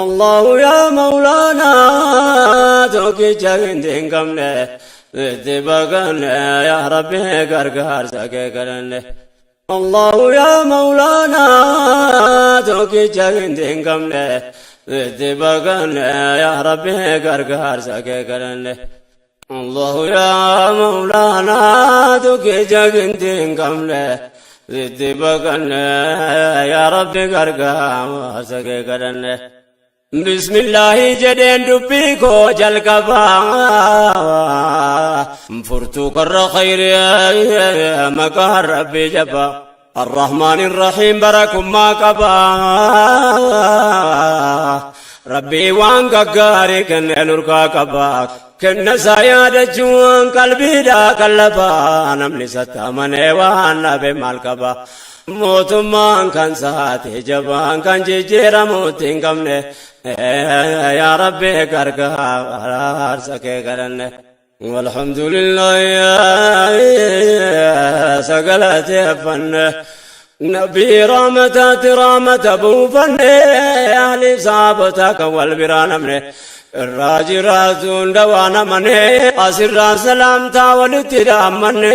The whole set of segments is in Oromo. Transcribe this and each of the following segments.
الله يا مولانا توكي جاكين كمله اتباقنا يا ربي غرغار ساكي كرنه الله يا مولانا توكي جاكين كمله اتباقنا يا ربي غرغار ساكي كرنه الله يا مولانا توكي جاكين كمله اتباقنا يا ربي غرغار ساكي كرنه بسم الله جدين دبيكو جلقبا فرتو كر خير مكار ربي جبا الرحمن الرحيم بركم ما قبا ربي وان قاري كن نرقا قبا كن سايا جوان قلبي دا قلبا نمني ستا من وان نبي مالقبا موتمان كان ساتي جبان كان جيجيرا موتين كمنه يا ربي كركار سكي كرنه والحمد لله يا سقلتي فنه نبي رامة ابو فنه اهلي صابتك والبران منه الراجرات دوانا منه اسر سلام والاتدام منه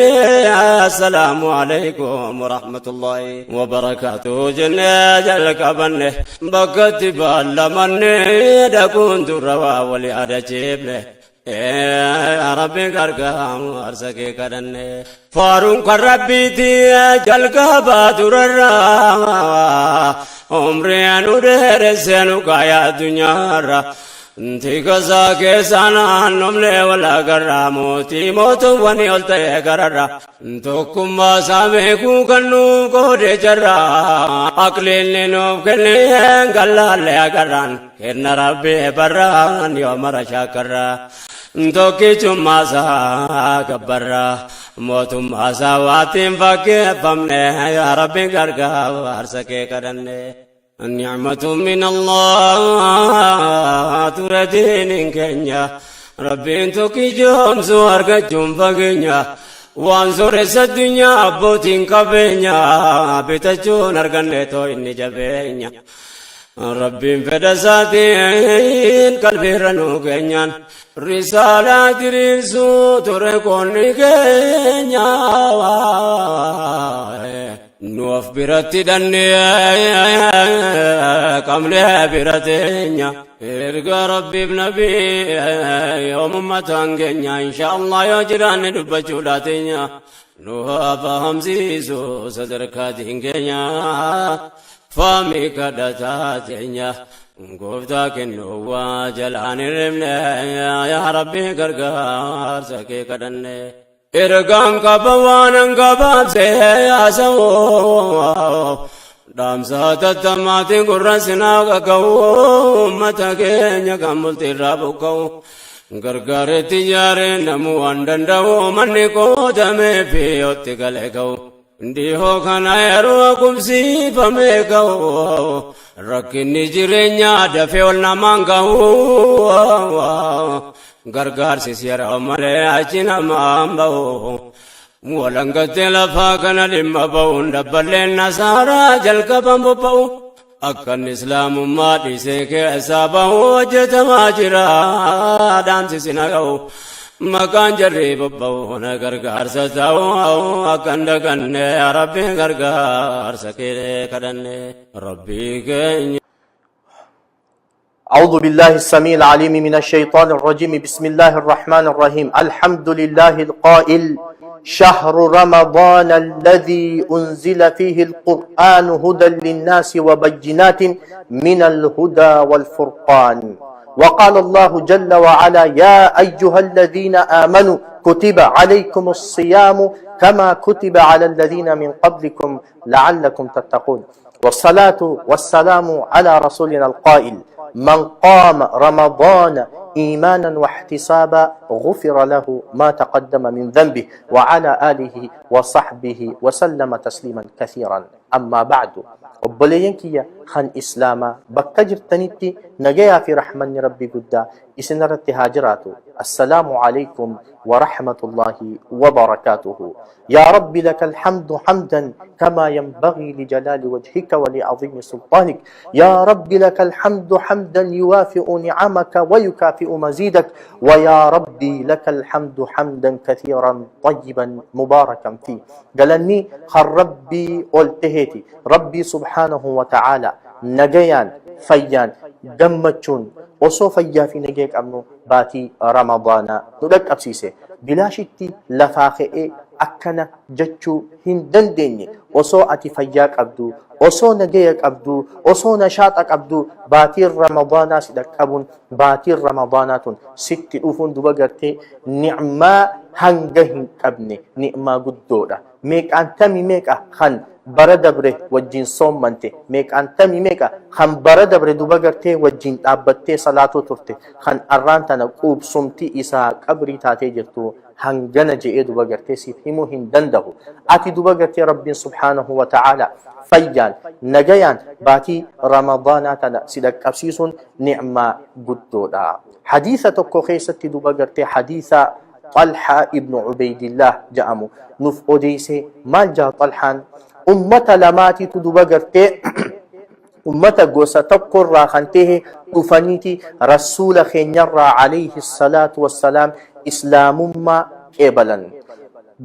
السلام عليكم ورحمة الله وبركاته جنة جلك بنه بكت بالمنه دكون دروا ولعد جيبه يا ربي كركام ارسكي كدنه فارون كربي تي جلك بادر عمري انودر سنو كايا دنيا تيكسا كيسانا نملي ولا كراموتي موتو وني قلتي كررا توكما ساميكو كنو كودي جرا أقليني نوف كلين قلا لي كران كن ربي بران يوم رشا كرا توكي چما سا كبرا موتو ماسا واتين فاكي فمني يا ربي كركا وارسكي كرني النعمة من الله تردين كنيا ربي انتوكي جوم سوارك جوم فقنيا وانصر الدنيا بوتين كبنيا بتجون ارغنيتو اني جبنيا ربي فدساتين قلبي رنو كنيا رسالة رسو تركوني كنيا نوف برتي دنيا كملة برتينيا إرجع ربي بنبي يوم ما تانجنيا إن شاء الله يجران دبجولاتينيا نوها فهم زيزو صدرك دينجنيا فامي كدتاتينيا قفتا كنوا جلان رمنا يا ربي كرقار سكي كدني إرقام كبوانا كباب سياسو دام ساتت ماتي قرسنا كو متكين يكمل ترابو كو غرغر تجاري نمو اندندو مني كو دمي في اوتي كو ديهو كنا يرو كمسي فمي كو ركني جرينيا دفي والنمان كو غرغر سيسير مالي اچنا مامبو ولنگت لفا كنا لمبو دبلين نصارى جلك بمبو اكن اسلام ما ديسك حسابه وجتما جرا دام سيناو مكان جريب بو غرغر ستاو اكن دكن ربي غرغر سكي كدن ربي كن. أعوذ بالله السميع العليم من الشيطان الرجيم. بسم الله الرحمن الرحيم. الحمد لله القائل شهر رمضان الذي أنزل فيه القرآن هدى للناس وبينات من الهدى والفرقان. وقال الله جل وعلا يا أيها الذين آمنوا كتب عليكم الصيام كما كتب على الذين من قبلكم لعلكم تتقون. والصلاة والسلام على رسولنا القائل من قام رمضان إيمانا واحتسابا غفر له ما تقدم من ذنبه وعلى آله وصحبه وسلم تسليما كثيرا. أما بعد أبلينكيا خن إسلاما بكجر تنتي نجيا في رحمن ربي قدا إسنرت هاجراتو السلام عليكم ورحمة الله وبركاته يا رب لك الحمد حمدا كما ينبغي لجلال وجهك ولعظيم سلطانك يا رب لك الحمد حمدا يوافئ نعمك ويكافئ مزيدك ويا ربي لك الحمد حمدا كثيرا طيبا مباركا فيه قالني خر ربي قلتهتي ربي سبحانه وتعالى نجيان فيان جمتشون وصو فيا في نجيك أمنو باتي رمضان ندك أبسيسي بلاشتي لفاخئ أكنا جتشو هندن ديني وصو أتي فياك أبدو وصو نجيك أبدو وصو نشاطك أبدو باتي رمضان سيدك أبون باتي رمضانات ست أفون دوبغرتي نعمة هنجهن أبني نعمة قدودة ميك أنتمي ميك خن برادبره وجين صوم منته ميك أنتمي ميك خن برادبره دوبغرتي وجين أبتي صلاة ترتي خن أرانتنا قوب سمتي إسا قبري تاتي جرتو هنجنا جئ دوبغرتي سيفهمو هندنده أتي دوبغرتي رب سبحانه وتعالى فيان نجيان باتي رمضاناتنا سيدك أبسيسون نعمة قدودا حديثة تكو خيستي دوبغرتي حديثة طلحة ابن عبيد الله جامو نف أوديسي مال جا طلحان أمة لماتي تدوبغرتي أمة قوسة تقر راخنته تفنيتي رسول خينير عليه الصلاة والسلام إسلام ما قبلا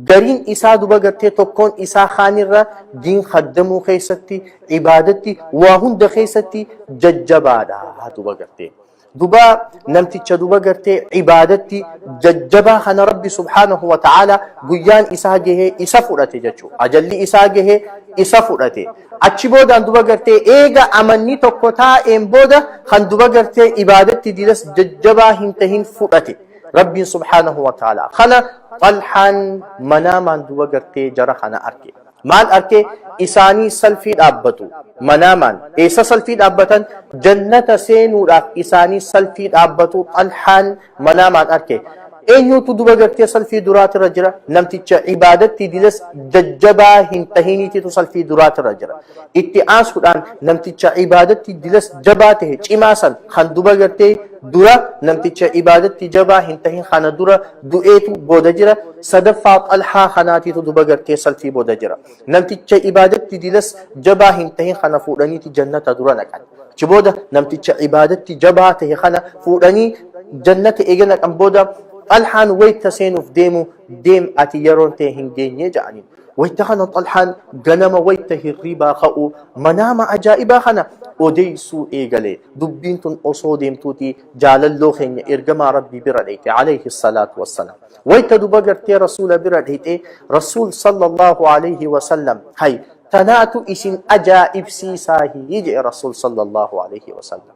قرين إسا دوبغرتي تقون إسا خانر دين خدمو خيستي عبادتي وهند خيستي ججبادا دوبغرتي دوبا نمتيجا دوبا غرتي عبادتي ججبا خنا ربي سبحانه وتعالى قيان إسا جه إسا فرأتي جچو أجلي إسا جه إسا فرأتي أچي بودا دوبا غرتي إيغا أمني تقوتا إم بودا خن دوبا غرتي عبادتي ديلس ججبا هنتهن فرأتي ربي سبحانه وتعالى خنا طلحان منامان دوبا غرتي جرى خنا أركي مال أركي إساني سلفي دابتو منامان إيسا سلفي دابتن جنة سينو راك إساني سلفي دابتو طلحان منامان أركي أينو تدوبا غرتي سلفي درات الرجرة نمتيجا عبادتي ديلس ججبا هنتهيني تيتو سلفي درات الرجرة اتعاس قرآن نمتيجا عبادتي ديلس جباته چماسل خان دوبا غرتي درا نمتيجا عبادتي جبا هنتهين خان درا دوئيتو بودجرة صدفات الحا خاناتي تدوبا غرتي سلفي بودجرة نمتيجا عبادتي ديلس جبا هنتهين خان فوراني تي جنة درا نكان چبودا نمتيجا عبادتي جبا تهي خان فوراني جنة إيغنك أمبودا طلحان ويت سينوف ديمو ديم أتي يرون تهين ديني جانين ويتخنا طلحان غنم ويته الربا خاو منام عجائبا خنا اوديسو ايغلي دبينتون اوسو ديمتوتي جاللو خين ارغما ربي برديت عليه الصلاه والسلام ويت دبغرتي رسول برديت رسول صلى الله عليه وسلم هاي تناتو اسن عجائب سيساهي يجي رسول صلى الله عليه وسلم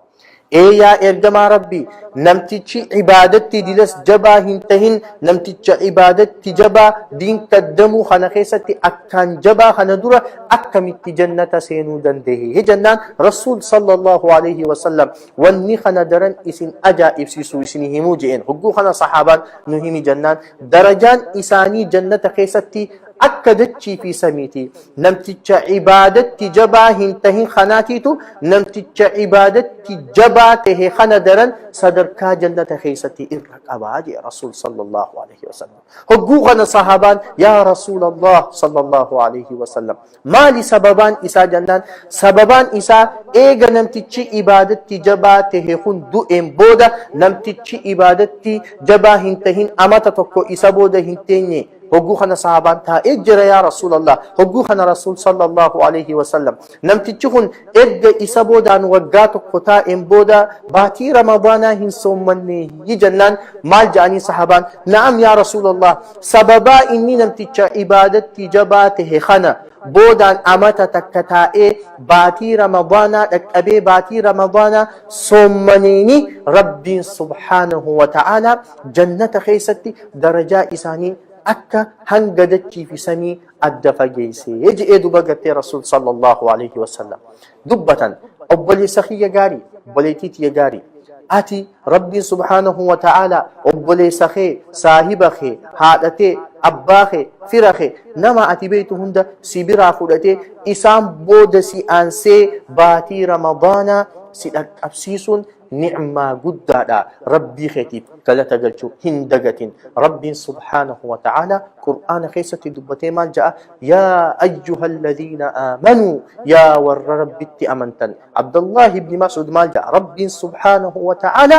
اي يا ارجما ربي نمتيجي عبادتي ديلس جبا هنتهن نمتيجي عبادتي جبا دين قدمو خنا خيستي اكان جبا خنا دورا اكمتي جنة سينو دنده هي جنان رسول صلى الله عليه وسلم وني خنا درن اسن اجائب سيسو اسن همو جين حقو خنا صحابات نهيمي جنان درجان اساني جنة خيستي أكدتشي في سميتي نمتج عبادتي جبا هنتهن خناتيتو نمتج عبادتي جبا تهي خندرن صدركا جنة خيستي إرك أبادي رسول صلى الله عليه وسلم حقوقنا صحابان يا رسول الله صلى الله عليه وسلم ما لسببان إسا جنان سببان إسا إيغا نمتج عبادتي جبا تهي خندو بودا نمتج عبادتي جبا هنتهن أمتا تكو إسا بودا هنتيني حقوقنا صحابان تا اجر يا رسول الله حقوقنا رسول صلى الله عليه وسلم نمتجهن اج اسبودان وقات قطا بودا باتي رمضان هن سومني يجنان مال جاني صحابان نعم يا رسول الله سببا اني نمتج عبادتي جباته خنا بودان امتا تكتائي باتي رمضان ابي باتي رمضان سومنيني ربي سبحانه وتعالى جنة خيستي درجة إساني أكا هنجدتشي في سمي الدفاجيسي يجي دوبا قرتي رسول صلى الله عليه وسلم دبة أبولي سخي يجاري بوليتيت يجاري آتي ربي سبحانه وتعالى أبولي سخي صاحب خي هادتي abbaa fira nama ati beeytu hunda si biraa fudhatee isaan booda si aansee baatii ramadaanaa si dhaqqabsiisuun نعمة قدادا ربي خيتي كلا تقلشو هندقتين ربي سبحانه وتعالى قرآن خيسة دبتي مال جاء يا أيها الذين آمنوا يا ور ربي أمنتن عبد الله بن مسعود مال جاء ربي سبحانه وتعالى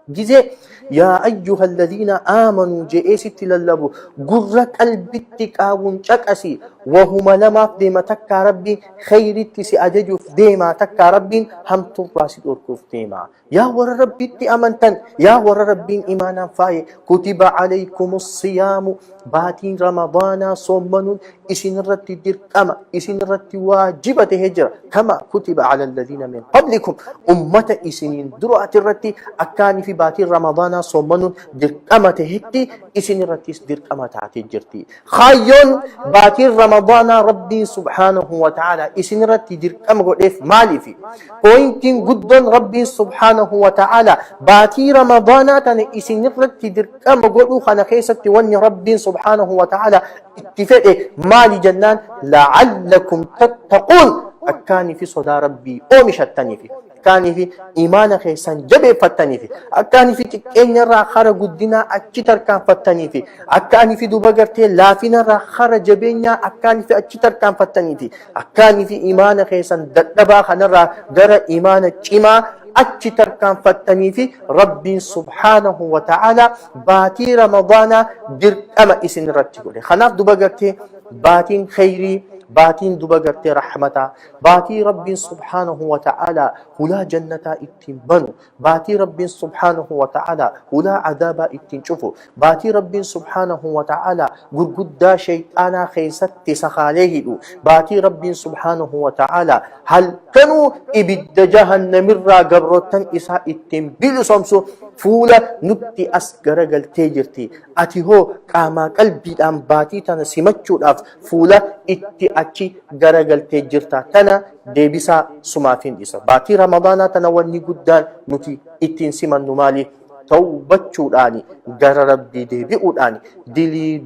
جزء يا أيها الذين آمنوا جئيسي تلالبو قرر قلبي تكاون شكاسي وهما لما في ديما تكا ربي خيرتي سأججو في ديما تكا ربي هم تراسي أركو في ديما يا ور ربي أمنتن يا ور ربي إيمانا فاي كتب عليكم الصيام باتين رمضان صومن إسن رتي دير كما إسن رتي واجبة هجرة كما كتب على الذين من قبلكم أمة إسنين دروات الرتي أكاني في باتين رمضان صومن دير كما تهتي إسن رتي دير كما تعتجرتي خايون باتين رمضان ربي سبحانه وتعالى إسن رتي دير كما قلت مالي في بوينتين قدن ربي سبحانه وتعالى باتي رمضان تاني إسن رتي دير كما قلت خانا خيستي وني ربي سبحانه وتعالى اتفاق مالي جنان لعلكم تتقون أكاني في صدى ربي أومشتني في أكاني في إيمان خيسان جبه فتني في أكاني في تكين را خرى قدنا أكتر كان فتني في أكاني في دوبغرتي لافين را خرى جبينيا أكاني في أكتر كان فتني في أكاني في إيمان خيسان دبا خنرا در إيمان چما أكتر كان فتني في ربي سبحانه وتعالى باتي رمضان در أما إسن رتقول خناف دوبغرتي باتين خيري باتين دوبغرتي رحمتا باتي ربي سبحانه وتعالى هلا جنتا اتنبنو باتي ربي سبحانه وتعالى هلا عذابا اتنشفو باتي ربي سبحانه وتعالى قرقدا شيطانا خيست سخاليه باتي ربي سبحانه وتعالى هل كانوا إبد جهنم الرا قبروتن إسا اتنبيل سمسو فولا نبتي أسقر قلتي أتي هو كاما قلبي دام باتي تانا سمتشو الأف فولا اتي أتي قرقلتي جرتا تانا ديبسا سمافين ديسا باتي رمضانا تانا وني قدان نتي اتين سمان نمالي توبتشوداني غر ربي ديبئوداني دلي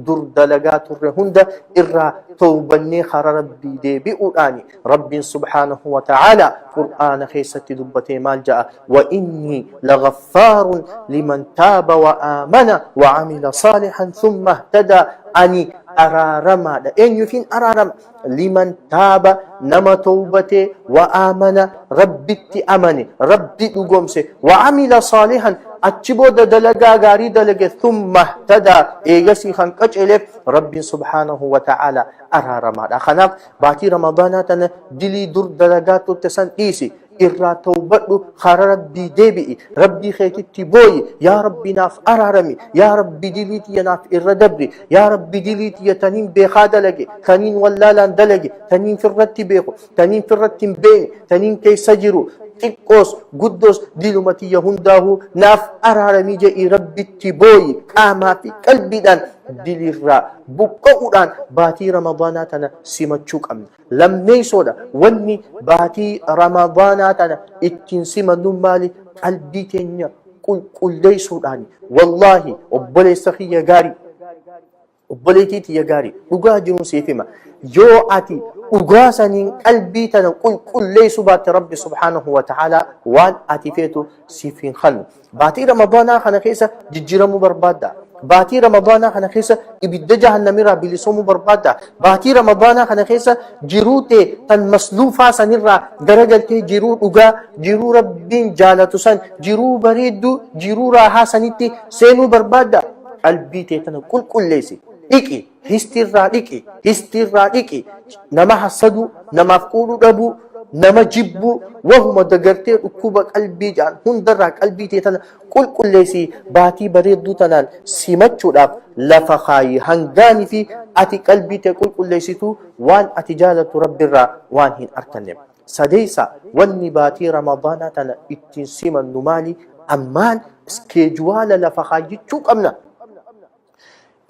در دلغات الرهند إرى توبني خر ربي ديبئوداني ربي سبحانه وتعالى قرآن خيسة دبتي مال جاء وإني لغفار لمن تاب وآمن وعمل صالحا ثم اهتدى أني أرارما إن يفين أرارما لمن تاب نما توبته وآمن ربي أمني ربي تقومسي وعمل صالحا أتشبو دلقا غاري دلقا ثم اهتدى إيغسي خنقج إليه ربي سبحانه وتعالى أرارما خناف باتي رمضاناتنا دلي در دلقات تسان إيسي إرى توبته خار ربي ديبئي ربي خيتي بوي يا ربي ناف أرارمي يا ربي دليتي ناف إرى دبري يا ربي دليتي تنين بيخا دلقي تنين ولالا دلقي تنين في الرتي بيخو تنين في الرتي بيني تنين كي سجرو تقوس قدوس دلمتي يهنداه ناف أرارمي جئي ربي تبوي كاما في قلبي دان دليرا بقودان باتي رمضاناتنا سيمتشوك أمن لم نيسودا وني باتي رمضاناتنا اتن سيمنو مالي قلبي تنيا قل ليسوداني والله أبولي سخي يغاري أبولي تي يغاري لغا جنو سيفما يو آتي أغاسنين قلبي تنا قل ليسو بات ربي سبحانه وتعالى وان آتي فيتو سيفين خل باتي رمضانا خنا خيسا ججرمو بربادا باتي رمضان خنا خيسا إبدا جهنم را بلسوم بربادا باتي رمضان خنا خيسا جروتي تن مسلوفا سنرا درجلتي جرو أغا جرو ربين جالتو سن جرو بريدو جرو راها سنتي سينو بربادا قلبي تنا كل ليسي إيكي هستيرا إيكي نما حسدو نما فقولو دبو نما جبو وهم دغرتي ركوب قلبي جان هندرا قلبي تيتنا كل ليسي باتي بريدو تنان سيمچو داف لفخاي هنغاني في اتي قلبي تي كل ليسيتو وان اتجالة رب الرا وان هين ارتنم سديسا وني باتي رمضان تنا اتنسيما نمالي امان سكيجوال لفخاي چوك امنا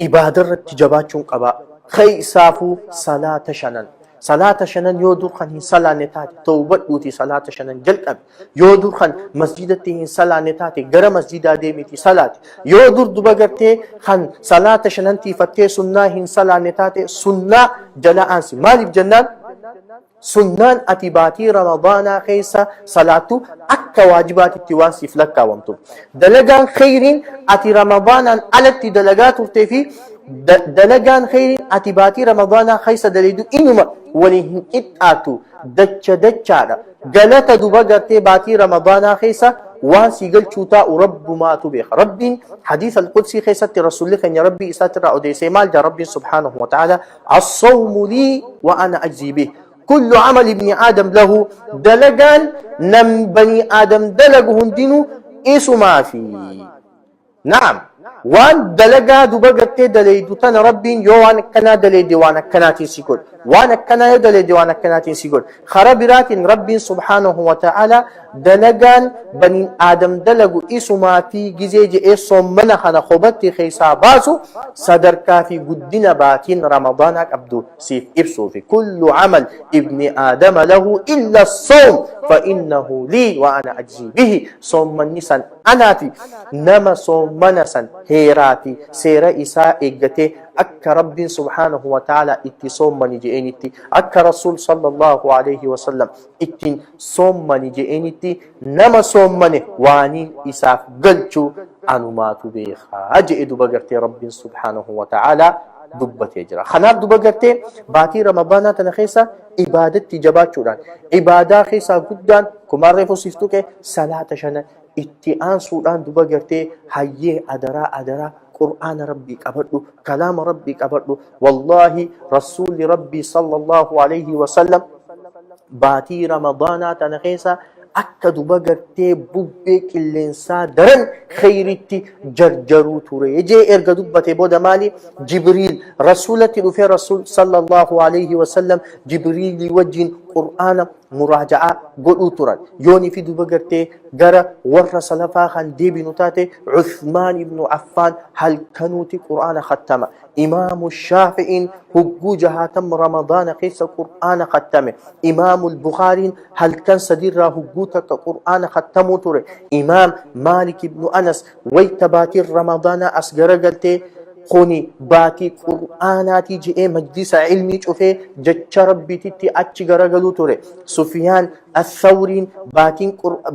إبادة رتجباتشون قبا خي سافو صلاة شنن صلاة شنن يودر خن هي صلاة نتات توبة أوتي صلاة شنن جلب يودر خن مسجدة هي صلاة نتات غير مسجد ديمتي صلاة يودر دبغرتي خن صلاة شنن تفتي سنة هي صلاة نتات سنة جلا أنسي مالك جنان سنان أتباتي رمضان خيسا صلاة أكا واجبات التواسي فلكا ومتو دلقان خيرين أتي رمضان ألت دلقات ارتفي دلقان خيرين أتباتي رمضان خيسا دليدو إنما وليهن إتآتو دچا غلط دبغرتي باتي رمضان خيسا واسيقل شوتا ورب ما تبيخ رب حديث القدسي خيسة رسول الله يا ربي إساتر أوديسي مال جا ربي سبحانه وتعالى الصوم لي وأنا أجزي به كل عمل ابن آدم له دلقان نم بني آدم دلقهن دينو إيسو ما في نعم وان دلقا دبقرتي دليدو تن ربين يو وانا كنا دليدي وانا كناتي سيكون وانا كنا دليدي وانا كناتي سيكون خرابرات ربين سبحانه وتعالى دلقان بني آدم دلقو إيسو ما في جزيجي إيسو منخنا خبتي خيسا باسو صدر كافي قدنا باتين رمضانك أبدو سيف إبسو في كل عمل ابن آدم له إلا الصوم فإنه لي وأنا أجزي به صوم من نسان أناتي نما صوم منسان هيراتي سيرا إساء إجتي أك رب سبحانه وتعالى إتي صوم من جئنتي أك رسول صلى الله عليه وسلم إتي صوم من جئنتي نما صوم من وانين إساف قلتو أنو ما تبيخا أجئ دبقرتي رب سبحانه وتعالى دبت يجرى خناب دبقرتي باتي رمضان تنخيسا عبادت جبات شوران عبادة خيسا قدان كمار رفو سفتوك صلاة شنا اتئان سودان دبقرتي هيه أدرا قرآن ربي قبردو كلام ربي قبردو والله رسول ربي صلى الله عليه وسلم باتي رمضان تنخيسا أكا دبقرتي ببك الإنسان درن خيرتي جرجرو توري يجي إرقا دبتي بودا مالي جبريل رسولتي وفي رسول صلى الله عليه وسلم جبريل يوجين قرآن مراجعة قلو توران يوني في دبقرتي قرى ور سلفا خان ديبي نتاتي عثمان بن عفان هل كانوتي قرآن ختمه إمام الشافعي هجو جهاتم رمضان قيس قرآن ختمه إمام البخاري هل كان صدير هجو قرآن ختمه توري إمام مالك بن أنس ويتباتي رمضان أسجر قلتي خوني باتي قرآناتي جئ مجلس علمي شوفي جتش ربي تتي أتش غرغلو توري سفيان الثوري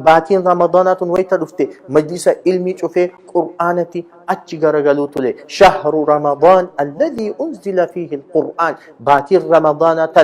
باتين رمضانات ويتدفتي مجلس علمي شوفي قرآناتي أتش غرغلو توري شهر رمضان الذي أنزل فيه القرآن باتين رمضانات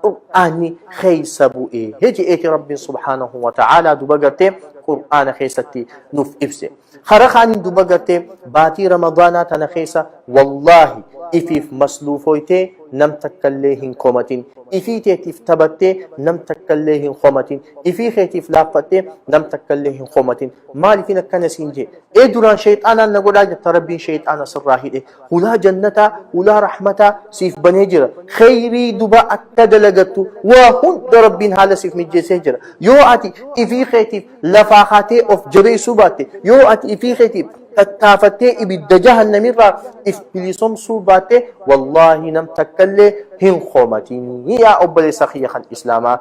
قرآني خيسبو هجي إيتي ربي سبحانه وتعالى دبقرتي قرآن خيستي نف إفسي خرخان دبقرتي باتي رمضان تنخيسة والله إفيف مسلوفويتي نم تكليهن كومتين إفيتي تفتبتي نم تكليهن خومتين إفي خيتي فلافتي نم تكليهن خومتين مالي فينا كان سينجي إيه دوران شيطانا نقول لك تربين شيطانا سراهي ولا جنة ولا رحمة سيف بنيجر خيري دبا أكدلغتو وهم ربين هذا سيف مجي سيجر يو أتي إفي خيتي لفاخاتي أوف جبي سوباتي يو أتي إفي خيتي تتافتي إبدا جهنم را إفبليسهم صوباتي والله نم تكلي هن خومتيني يا أبلي سخيخا إسلاما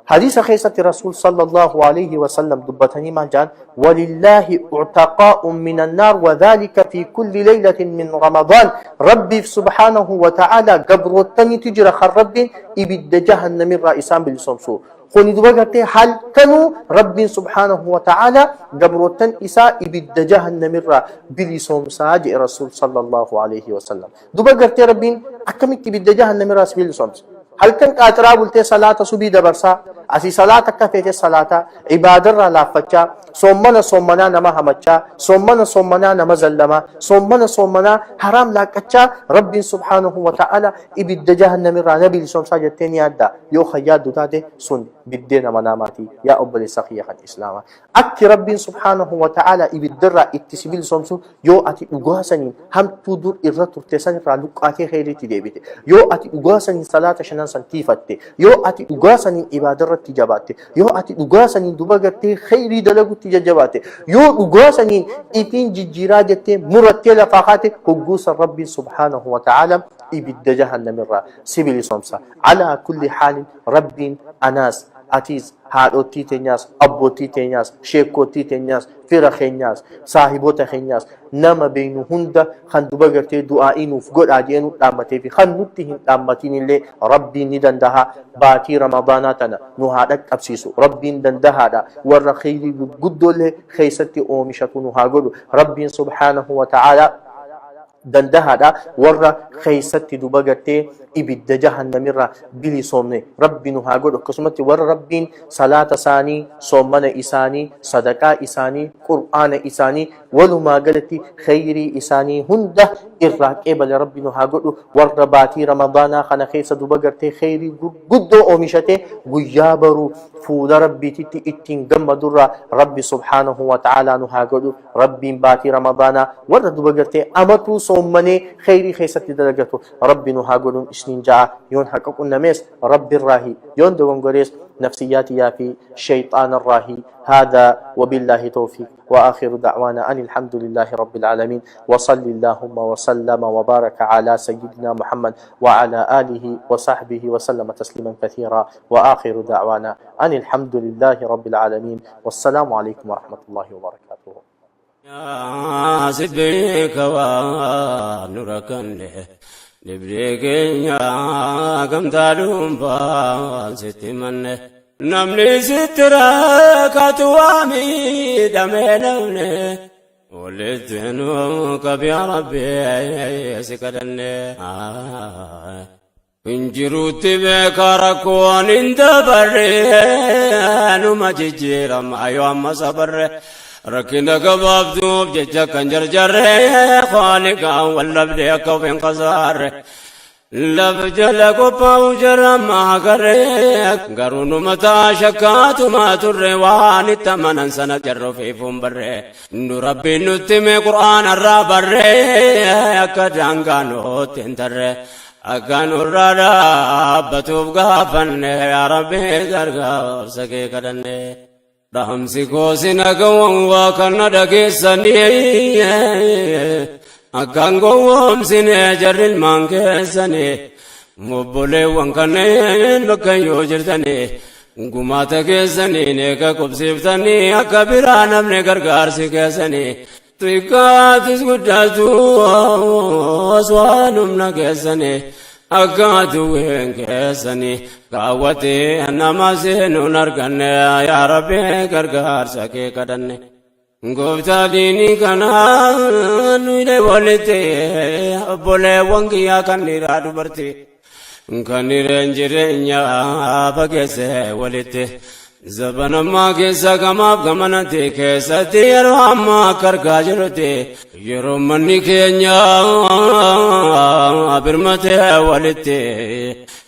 حديث خيسة رسول صلى الله عليه وسلم دبتني ما جان ولله اعتقاء من النار وذلك في كل ليلة من رمضان ربي سبحانه وتعالى قبرتني تجرى خرب إبدا جهنم رئيسان بالسمسو خوني دبقتي حال كانوا ربي سبحانه وتعالى قبروتن إساء إبدا جهنم را بلسوم ساجئ رسول صلى الله عليه وسلم دبقتي ربين أكمك إبدا جهنم را بلسوم هل كان كاترابلتي صلاة سبي دبرسا أسي صلاة كفيت صلاة عبادة را لافتشا صومنا نما همتشا صومنا نما زلما صومنا حرام لاكتشا ربي سبحانه وتعالى إبدا جهنم را نبي لسوم ساجتين يادا يو خياد دوتاتي سن بدينا مناماتي يا أبلي سخيخ الإسلام أكي ربي سبحانه وتعالى إبدرا اتسبيل سمسو يو أتي أغاسنين هم تدور إرتو تسان رالوك آتي خيري تديبتي يو أتي أغاسنين صلاة شنان سنتيفتي يو أتي أغاسنين إبادر تجاباتي يو أتي أغاسنين دبغتي خيري دلغو تجاباتي يو أغاسنين إتين ججيراجتي مرتي لفاقاتي هقوس ربي سبحانه وتعالى إبد جهنم الرا سبيل صمصا على كل حال رب أناس أتيز هادوتي تنياس أبوتي تنياس شيكوتي تنياس فرخينياس صاحبوتا خينياس نما بينو هندا خندوبا غرتي دعائين وفقود عدينو دامتي في خنوتي دامتين اللي ربي ندندها باتي رمضاناتنا نهادك أبسيسو ربي ندندها دا ور خيري قدو اللي خيستي أومشتو نهاقودو ربي سبحانه وتعالى دندها دا ور خيستي دوبغتي إبد جهنم الرا بلي صومني ربي نهاجر قسمتي ور ربين صلاة ساني صومنا إساني صدقة إساني قرآن إساني ولو ما قالتي خيري إساني هنده إراك إبل ربي نهاجر ور باتي رمضان خنا خيس دوبغرتي خيري قدو أومشتي ويابرو فود ربي تتي اتين قم درا ربي سبحانه وتعالى نهاجر ربي باتي رمضان ور دوبغرتي أمتو صومني خيري خيستي درجته ربي نهاجر سنين جاء يون حقق النميس رب الراهي يون دوغن غوريس نفسياتي يا في شيطان الراهي هذا وبالله توفيق وآخر دعوانا أن الحمد لله رب العالمين وصل اللهم وسلم وبارك على سيدنا محمد وعلى آله وصحبه وسلم تسليما كثيرا وآخر دعوانا أن الحمد لله رب العالمين والسلام عليكم ورحمة الله وبركاته يا سيدك ونوركن Librikeenya gamtaadhuun baasitti manne namni sittira katuwaami damee namne walitti nu qabiya rabbi si kadhanne hinjiruutti beeka rakkoon hin dabarre numa jijjiirama yoo amma sabarre ركنا كباب دوب ججا كنجر جره خالقا واللبد يكوف انقصار لبجل كباو جرم ما قريك قرون متى شكات ما تروان التمنى سنة جر في فنبره نو ربي نتمي قرآن الرابر أكدان كانوا تنتره أكان الرادة بتوب غافن يا ربي غرغا سكي كدنه Rahamsi koosina gowwaa kana dhageessanii akkaan gowwoomsine jarri ilmaan keessanii obboleewwan kanneen bakka yoo jirtanii gumaata keessanii eega qubsiiftanii akka biraa namni gargaarsi keessanii xiqqaatis guddaatus waan humna keessanii akkatu ween keessanii kaawwatee nama seenuun arganne yaa rabbi gargaarsa kee kadhanne gooftaa diinii kanaa nuyi walitti obboleewwan kiyyaa kan dhiiraa dubartii kan dhireen jireenya fageesse walitti zabanammaa keessa gamaaf gamanatti keessatti yeroo ammaa akka argaa jirrutti yeroo manni keenya birmatee walitti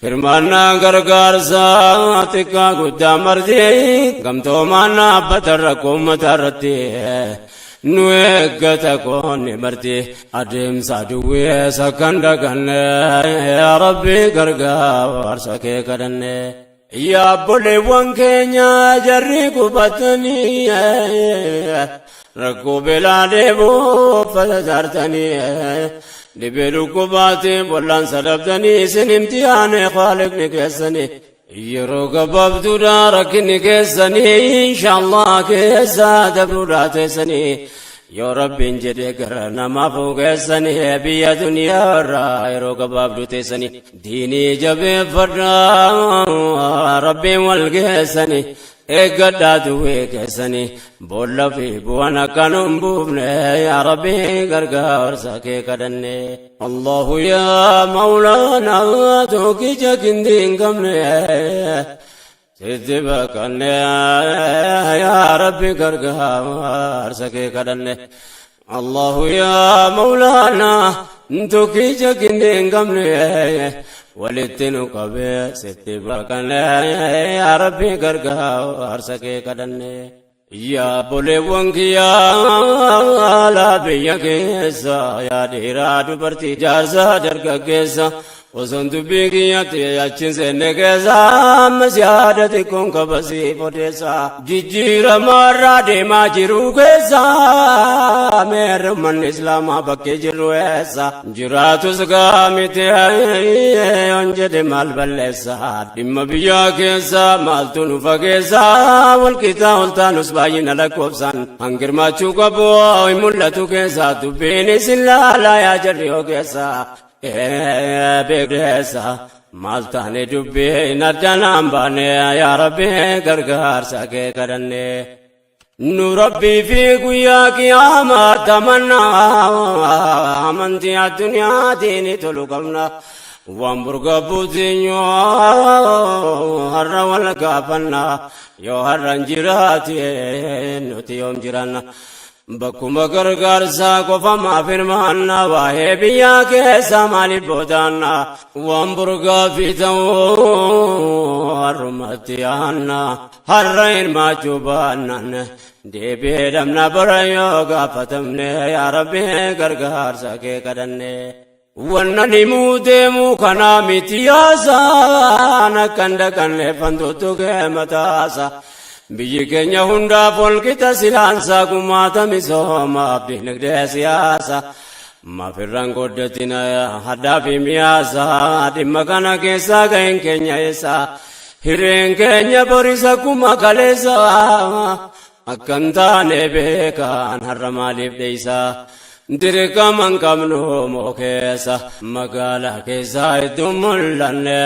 hirmaannaa gargaarsa xiqqaa guddaa marti gamtoomaan dhaabbata rakkoo uummata irratti nu eeggata koonni marti adeemsa duwweessa kan daganne yaa rabbi gargaarsa kee kadhanne yaa obboleewwan keenya jarri qubatanii rakkoo beelaa deemuuf fayyadaartanii dhibee dhukkubaatiin bollaan sadabtanii isin imtihaane khaliqni keessanii yeroo gabaabduudha rakkinni keessanii inshaallah keessa dabruudhaa teessanii yoo rabbiin jedhee gara namaaf geessanii biyya duniyaa irraa yeroo gabaabduu teessanii diinii jabeeffadhaa rabbiin wal geessanii eeggadhaa duwwee keessanii boolla fi bu'aan akkan hin buufne yaa rabbi gargaarsa kee kadhanne allahu yaa mawlaanaa tokkicha gindii hin qabne sitti bakkanne yaa rabbi gargaarsa kee kadhanne allahu yaa mawlaanaa tokkicha gindii hin qabne walitti nu qabee sitti bakkanne yaa rabbi gargaarsa kee kadhanne yaa obboleewwan kiyyaa biyya keessa yaa dhiiraa dubartii jaarsa dargaggeessa وزن دبيكياتي أجن سنكسا مسيادة كون كبسي فوديسا جيجير مرة ديما جيرو كسا مير من إسلام بكي جيرو إسا جراتو سقامتي أنجد مال بلسا دم بيا كسا مالتو نفا كسا والكتا والتانوس باين لكوبسان هنگر ما چوكا بوي ملتو كسا دبيني سلا لا يا جريو كسا بيكريسا مالتاني دبي نردنام باني يا ربي غرغار ساكي كرني نو ربي في قويا قيامة تمنى آمنتي الدنيا ديني تلقمنا وامبرغ بوزينيو هر والقافنا يو هر انجراتي نوتي يوم جرانا بكم غرغر ساقو فما فرمانا واهي بيا كيسا مالي بودانا وامبرغ فيتو هرمتيانا هرين ما جوبانا دي بيدمنا بريو غافتمني يا ربي غرغر ساكي كدني ونني مودمو كنا متياسا نكندكن لفندوتو كمتاسا biyyi keenya hundaaf walqixa silaansaa gumaata misooma dinagdee siyaasa mafirraan goddatina haddaa fi miyaasa dhimma kana keessaa ga'een keenya eessa hirreen keenya borisa kuma kaleessa akkan taane beekan har'a maaliif dheeysa dirqaman qabnu moo keessa magaalaa keessaa iddoo mul'anne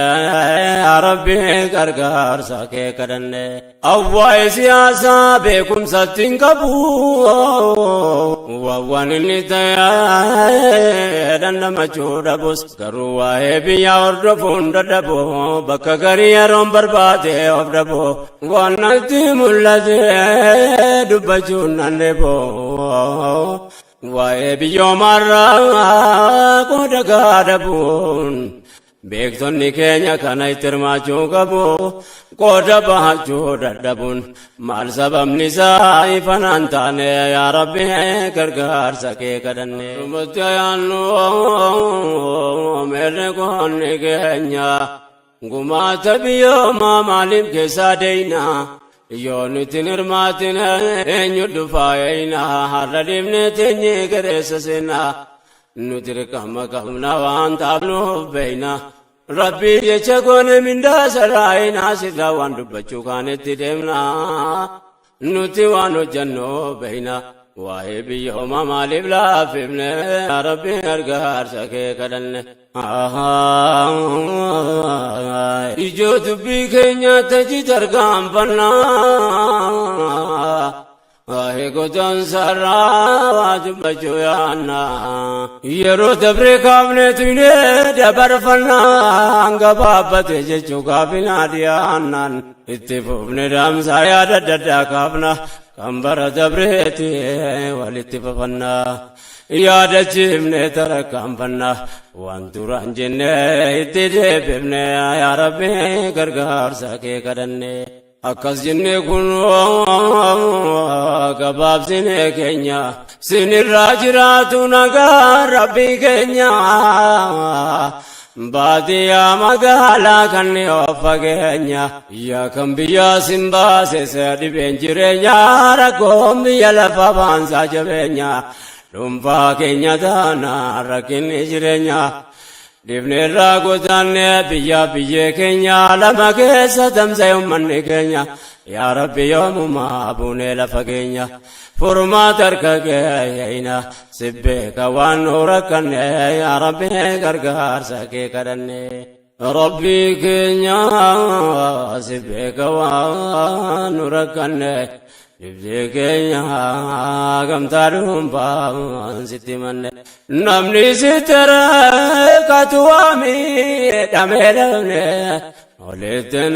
rabbi gargaarsa kee kadhanne awwaa'ee siyaasaa beekumsatti hin qabu waan inni ta'e dandamachuu dhabus garuu waa'ee biyyaa hordofuun dadhabu bakka garii yeroon barbaade of dhabu waan natti mul'ate dubbachuun nan dheebo waa'ee biyyoomarraa qooda gaadabuun beektonni keenya kana itti hirmaachuu qabu qooda bahachuu dadhabuun maal sababni isaa ifanaan taane yaa rabbi gargaarsa kee kadhanne rumatti ayaannu meerre qoonni keenya gumaata biyyoomaa maaliif keessaa deeyna yoon ittiin hirmaatin eenyu dhufaayina har'a deemnee teenye gareessa seenna nuti dirqama qabna waan taafnuuf beeyna rabbii jecha goone mindaa saraayina sirraa waan dubbachuu kaanetti deemna nuti waan hojjannoo beeyna waa'ee biyyoomaa maaliif laafifne rabbii gargaarsa kee kadhanne ijoo dubbii keenya taji tarkaanfannaa waa'ee gotaan sarraa dubbachuu yaanna yeroo dabree kaafneetu hinee dabarfannaa hanga baabbate jechuu kaafinaa dhiyaannaan itti fufne daamsaa yaada daddaa kaafna kan bara dabreeti walitti fafannaa yaadachiifne tarkaanfannaa waan duraan jenne itti deebifne yaa rabbi gargaarsa kee kadhanne akkas jenne kun gabaabsine keenya sinirraa jiraatu nagaa rabbii keenya baadiyyaa magaalaa kanneen of fageenya yaa kan biyyaa sin baase dhibeen jireenya rakkoon biyya lafa baansaa jabeenya dhuunfaa keenya taana rakkinni jireenya dhibneerraa godaanne biyyaa biyyee keenya lama keessa tamsa'e uummanni keenya yaa rabbi yoomumaa buunee lafa keenya furmaata harka keeyina sibbeeka waan nu rakkanne yaa rabbi gargaarsa kee kadhanne rabbii keenya sibbeeka waan nu rakkanne dhibdee keenya gamtaa dhuunfaan sitti manne namni sitti rakkatu waamidhamee dhabne olittiin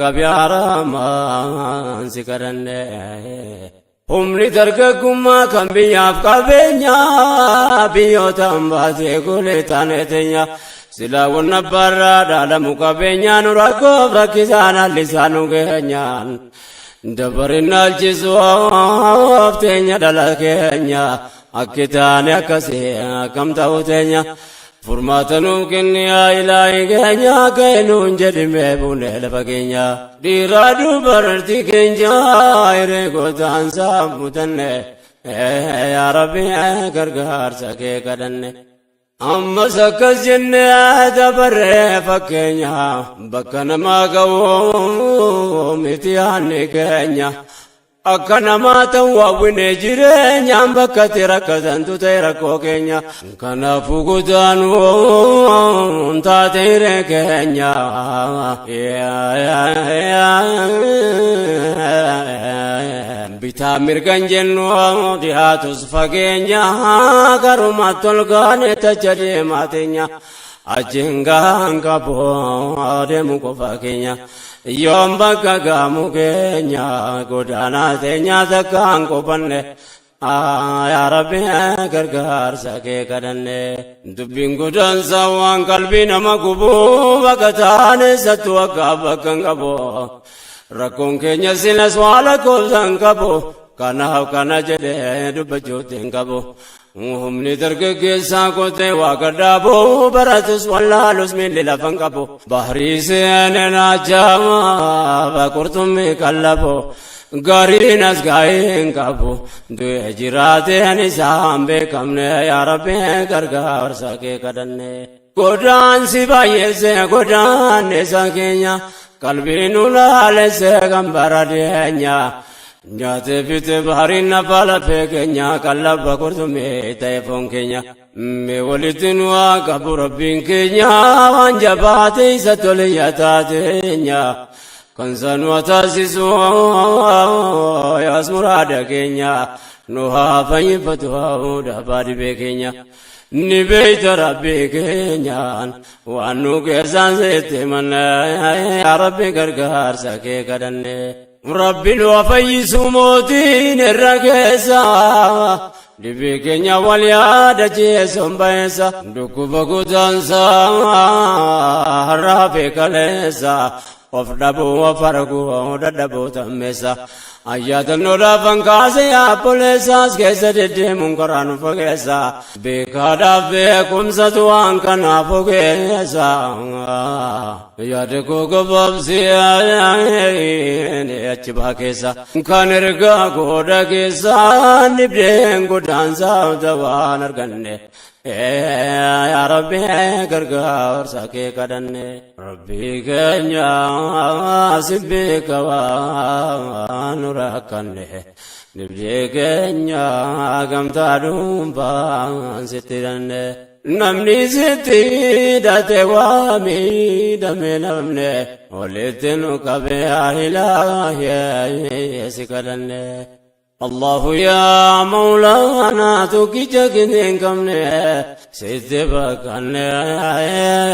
kabyaaramaan si kadhanne humni dargaggummaa kan biyyaaf qabeenya biyyootaan baasee golee taane teenya silaa wanna barraa dhaalamu qabeenyaan rakkoof rakkisaan hallisaan nu keenyaan dabarinnaal jisuuf teenya dhala keenya akkitaane akkasii akkam ta'u teenya Furmaatanu kenniyaa ilaahi keenya keenuun jedhime buune lafa keenya dhiiraa dubartii keenya hireegotaan saamutanne yaa Rabbi gargaarsa kee kadhanne ammas akkas jenne dabarree fakkeenya bakka namaa ga'u miti yaanni keenya akka namaa ta'u hawwine jireenyaan bakka itti rakkatantu ta'e rakkoo keenya kanaafuu guddaanu taate hiree keenya bitaa mirgan jennu dhiyaatus fageenya garuma tolgaane tacha deemaa teenya achiin gahan qaboo deemu qofa keenya yoom bakka gaamu keenya godaanaa teenya takkaan qofanne yaa Rabbi gargaarsa kee kadhanne dubbiin godaansa waan qalbii nama gubuu bakka taane sattu akka bakka hin qabu rakkoon keenya silas waa lakkoofsan qabu kanaaf kana jedhee dubbachuutti hin qabu humni dargaggeessaa kotee waa gadhaabuu baratus wallaalus miilli lafan qabu bahrii seeneen ajaa'ibaa qurxummii qallabu gariin as gaa'ee hin qabu du'e jiraateen isaan beekamne yaa Rabbi gargaarsa kee kadhanne godaansi baay'eesse godaanneessa keenya qalbiin ulaalesse kan bara deenya nyaate fite bahariin nafa lafee keenya qallaba qurxummii ta'e foon keenya mee walitti nu haa qabu rabbiin keenya waan jabaate isa toliyya taateenya kan sanu taasisu yaas muraada keenya nu haa fayyifatu dhaabaa dhibee keenya ni beeyta rabbii keenyaan waan nu keessaan seette manna yaa Rabbi gargaarsa kee kadhanne Rabbi nu fayyisu mootiin irra keessa dhibee keenya wal yaadachiisuun bayeessa dhukkuba godaansa harraafee kaleessa of dhabuu of arguu dadhabuu tammeessa ayyaatannodhaaf hankaase yaabboleessaas keessa deddeemuun karaa nu fageessa beekaadhaaf beekumsatu waan kanaaf ogeessa yaada koo gabaabsee achi baa keessa kan ergaa gooda keessa dhibdeen godaansaa waan arganne yaa Rabbi gargaarsa kee kadhanne Rabbi keenya si beeka waan rakkanne dhibdee keenya gamtaa dhuunfaan sitti danne namni sitti hidhate waa miidhame namne walitti nu qabe ilaahi si kadhanne الله يا مولانا تكجكنين كمني ستبكني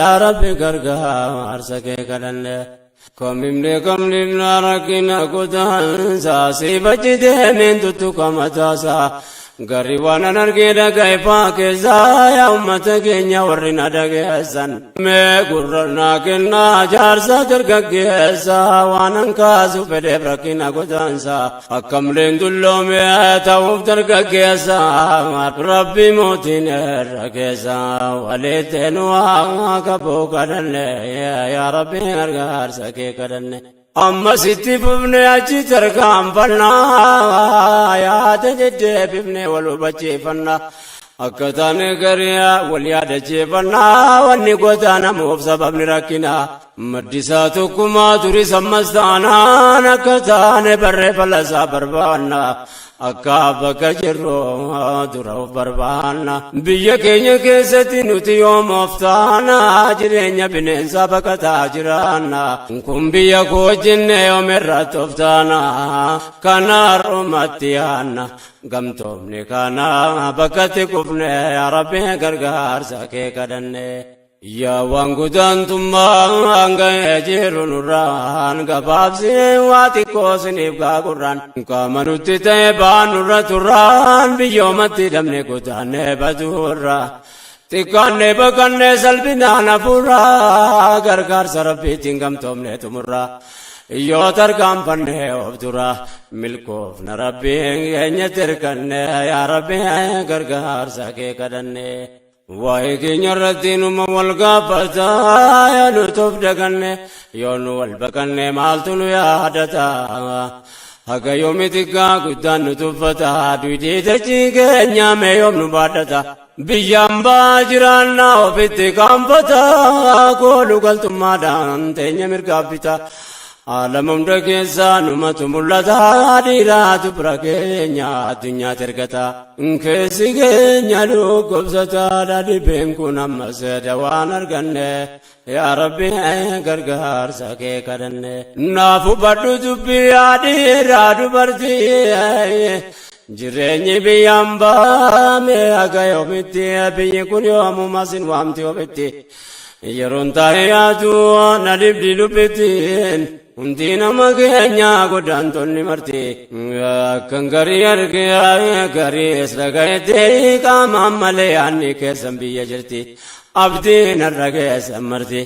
يا ربي غرغا ارسكي كدني كم لنا ركنا كدان ساسي بجده من تتكمتاسا غريوانا نرغيدا كيفا كيزا يا امت كينيا ورنا دغيسن مي غرنا كنا جارسا درغيسا وانن كاسو بدبركنا غدانسا اكم لندلو مي توف درغيسا ربي موتين رغيسا وليتنوا كبو كدن يا ربي ارغار سكي كدن amma sitti fufne achi tarkaanfanna yaada deddeebifne wal hubachiifanna akka taane gariyaa wal yaadachiifanna wanni gotaa namuuf sababni rakkina maddisaa tokkumaa turis ammas taanaan akka taane barree falasaa barbaanna akka bakka jirru dura of barbaanna biyya keenya keessatti nuti yoomoof taana jireenya bineensaa baqataa jiraanna kun biyya koo jenne yoomirratti of taana kana har'umatti yaanna gamtoomne kana bakkatti kufne yaa Rabbi gargaarsa kee kadhanne yaa waan gudaantummaan ga'ee jiru nurraan gabaabsee waa xiqqoo siniif gaagurraan qaama nutti ta'e baan nurra turraan biyyoomatti hidhamne kutaannee baduurra xiqqaannee baqannee salphinaan hafuurraa gargaarsa rabbiitiin gamtoomne tumurra yoo tarkaanfannee of dura milkoofna rabbiin keenyatti hirkanne yaa Rabbi gargaarsa kee kadhanne وايكين يردين والقابتا يا نتوف دقني يونو والبقني مالتون يا هدتا هكا يومي تقا قدان نتوفتا دويتي تجيكي نيامي يوم نبادتا بيامبا جرانا وفيتي كامفتا قولو قلتم مادان تيني مرقابتا عالم امركيسا نمتو ملتا ديرات بركينيا الدنيا تركتا انكسي كينيا لو قبستا دادي بينكو نمس دوان ارغني يا ربي غرغار ساكي كرني نافو بدو جبي آدي رادو برتي jireenyi biyyambaa mee akka yoomitti biyyi kun yoomu masin waamti ofitti yeroon taa'ee yaadu na dibdi lubbittiin hundi nama keenya godaantonni marti akkan garii argee garii dhagayetti qaamaan malee yaanni keessan biyya jirti abdiin irra keessan marti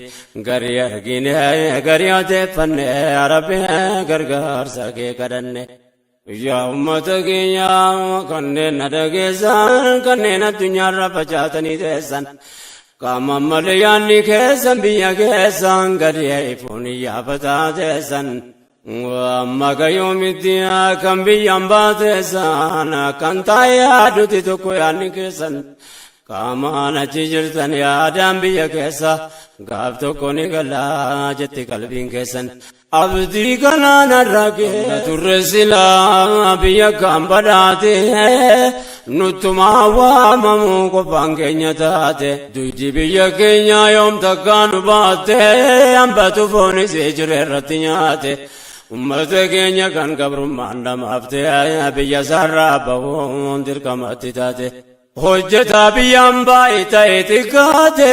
garii argine garii odeeffanne rabbi gargaarsa kee kadhanne. يا أمتك يا كنين دقيسان كنين الدنيا رفجاتني ديسان كاما ملياني كيسان بيا كيسان قد يعيفوني يا فتا ديسان وأما كيوم الدنيا كم بيان باتيسان كان تايا دوتي تكو ياني كيسان كاما نتجرتن يا دام بيا كيسا قابتو كوني قلا جتي قلبين كيسان abdii kanaan arragee turre silaa biyya kan badhaate nuttumaa waamamu qofaan keenya taate duydi biyya keenya yoom takkaa nu baate hambatu foonis jire irratti nyaate ummata keenya kan gabrummaan dhamaafte biyya sarraa bahuun dirqamatti taate hojjetaa biyyaan baay'ee ta'e xiqqaate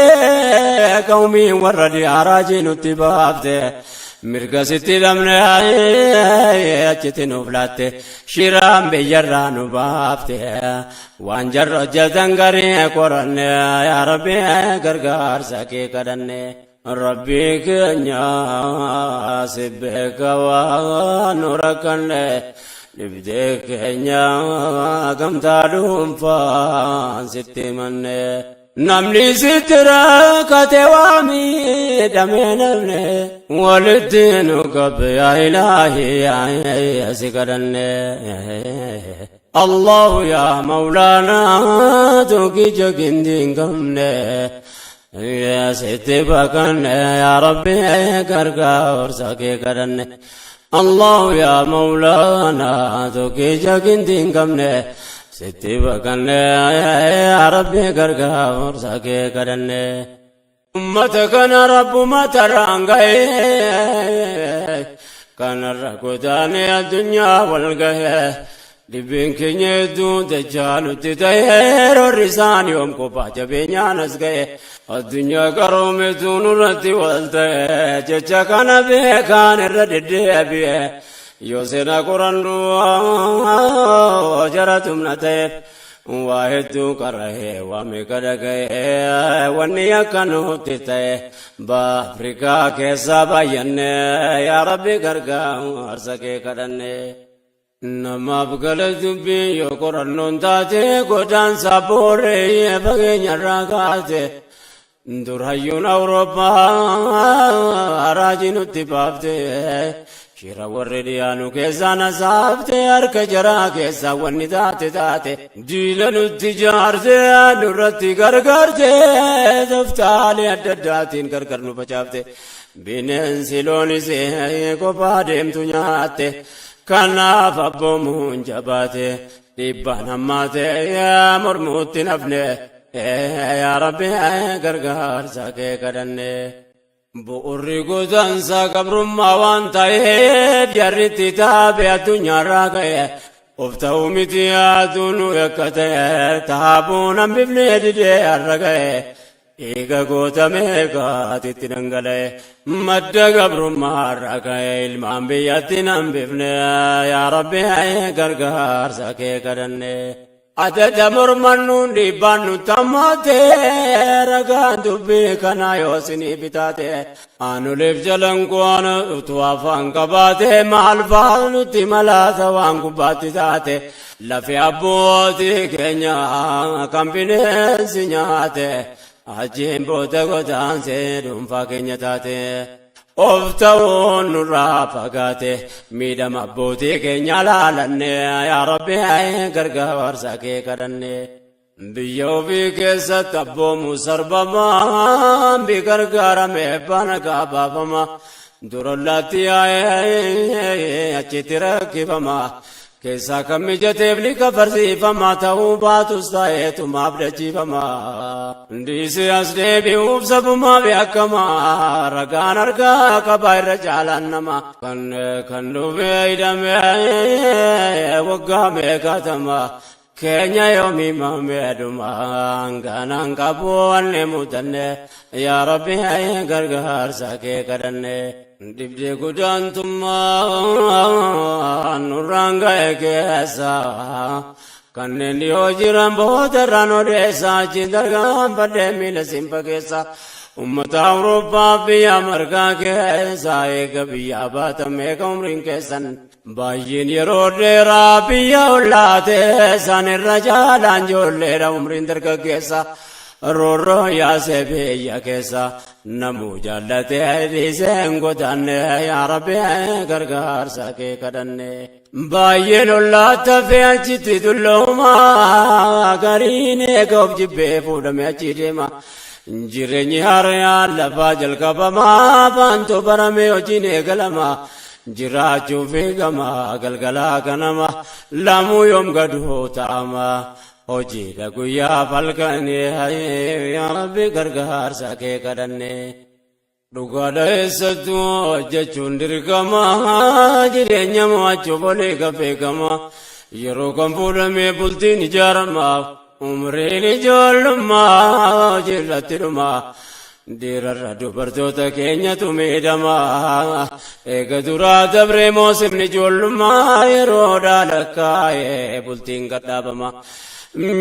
qawmiin warra diyaaraajii nutti baafte mirga sitti dhabne achitti nuuf laatte shiraan biyyarraa nu baafte waan jarra hojjetan garii qoranne yaa rabbi gargaarsa kee kadhanne rabbi keenya si beeka waan nu rakkanne dhibdee keenya gamtaa dhuunfaan sitti manne namni sitti rakkate waami dhamee namne walitti nu qabbe yaa ilaahi si kadhanne allahu yaa mawlaanaa tokkicha gindi hin qabne sitti bakkanne yaa rabbi gargaarsa kee kadhanne allahu yaa mawlaanaa tokkicha gindi hin qabne sitti bakkanne yaa rabbi gargaarsa kee kadhanne ummata kana rabbumata raangaye kanarra kutaane addunyaa wal gahe dhibbiin keenya hedduu dachaa nutti ta'e roorri isaan yoom kophaa jabeenyaanas ga'e addunyaa qaroometu nurratti wal ta'e jecha kana beekaan irra deddeebi'e yoo seenaa qorannu jaratumna ta'eef waa hedduu qara'ee waa meeqa dhaga'ee wanni akka nutti ta'e Afrikaa keessaa baay'anne yaa rabbi gargaarsa kee kadhanne namaaf gala dubbii yoo qorannoon taate godaansa booree fageenyarraa kaate dur hayyuun Awurooppaa raajii nutti baafte shira warri dhiyaanu keessaa nasaafte harka jaraa keessaa wanni taate diila nutti jaarte nurratti gargaarte toftaalee adda addaatiin gargar nu facaafte bineensi loonis kophaa deemtu nyaatte kanaaf abboomuun jabaate dhiibbaan hammaate mormuutti nafne yaa rabbi gargaarsa kee kadhanne bu'urri godaansa gabrummaa waan ta'eef jarritti taabe addunyaarraa ka'e of ta'uu miti yaaduun akka ta'e taabuun hambifnee didee har'a ga'e eega gootamee gaatitti dhangala'e madda gabrummaarraa ka'e ilmaan biyyatti hambifne yaa rabbi gargaarsa kee kadhanne Adada mormannuun dhibbannu tammaate ragaan dubbii kana yoosini bitate anuleef jalan kuwaana utuu afaan qabaate maal faalutti malaata waan gubbaatti taate lafi abbootii keenya kan bineensi nyaate achiin booda godaansee dhuunfaa keenya taate. Of ta'uun nurraa fagaate miidhama abbootii keenya laalanne yaa Rabbi gargaarsa kee kadhanne. Biyya ofii keessatti abboomu sarbama bi gargaarame bana gabaafama durollaatti yaa'ee achitti rakkifama. Keessaa kan mijateef ni kafarsiifama ta'uu baatus ta'eetumaaf dachifama. Ndiisi as deebi'uuf sabumaa beekama ragaan argaa qaba irra caalaan nama. Kan dhufee hidhamee waggaa meeqatama keenya yoomii mameeduma ganaan qabu wanne mudanne yaa Rabbi gargaarsa kee kadhanne. Dibdee gudaantummaa nurraan ga'e keessa kanneen dhiyoo jiran boodarraan odeessaa achiin dargaan baddee miila simpa keessa ummata Awurooppaa biyya margaa keessa eega biyya baatan meeqa umriin keessan baay'een yeroo dheeraa biyya ollaa san irra caalaan ijoolleedha umriin dargaggeessa. Rorro yaase biyya keessa namuu jaallatee dhiiseen godaanne yaa Rabbi gargaarsa kee kadhanne. Baay'een ollaatti hafee achitti dullooma gariin eega of jibbee fuudhamee achi deema. Jireenyi harayaan lafaa jalqabama baantoo baramee hojiin eegalama. Jiraachuuf eegama galgalaa ganama lamuu yoom gaduu ta'ama. Hojiidha guyyaa falkanii yaa Rabbi gargaarsa kee kadhanne. Dhugaadha eessattuu hojjechuun dirqama jireenya mo'achuuf olii gafeegama. Yeroo kan fuudhamee bultiin ijaarama umriin ijoollummaa hojiirratti dhuma. Dhiirarra dubartoota keenyatu miidhama eega duraa dabree moosifni ijoollummaa yeroo dhaalakkaa'ee bultiin gadhaabama.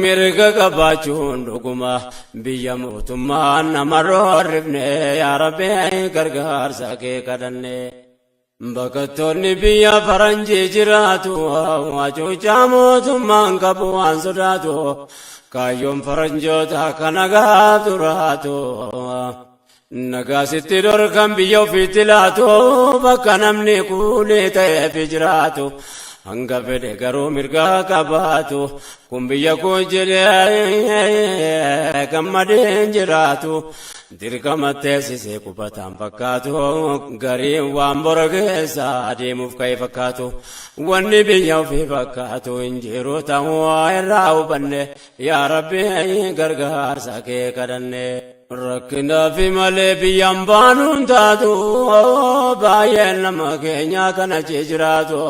Mirga qabaachuun dhuguma biyya mootummaa namarroo harrifne yaa Rabbi gargaarsa kee kadhanne. Bakkattoonni biyya faranjii jiraatu hacuucaa mootummaan qabu waan sodaatu kaayyoon faranjoota kana gaaf duraatu. Nagaasitti dhorkan biyya ofiitti laatu bakka namni kuulee ta'eef jiraatu. Hanga fedhe garuu mirga qabaatu kun biyya koo jedhee gammadeen jiraatu. Dirqama teessisee qubataan fakkaatu gariin waan bora keessa adeemuuf ka'e fakkaatu. Wanni biyya ofii fakkaatu injiruu ta'uu irraa hubanne yaa Rabbi gargaarsa kee kadhanne. Rakkinaa fi malee biyyaan baanuun taatu baay'een nama keenya kana jiraatu.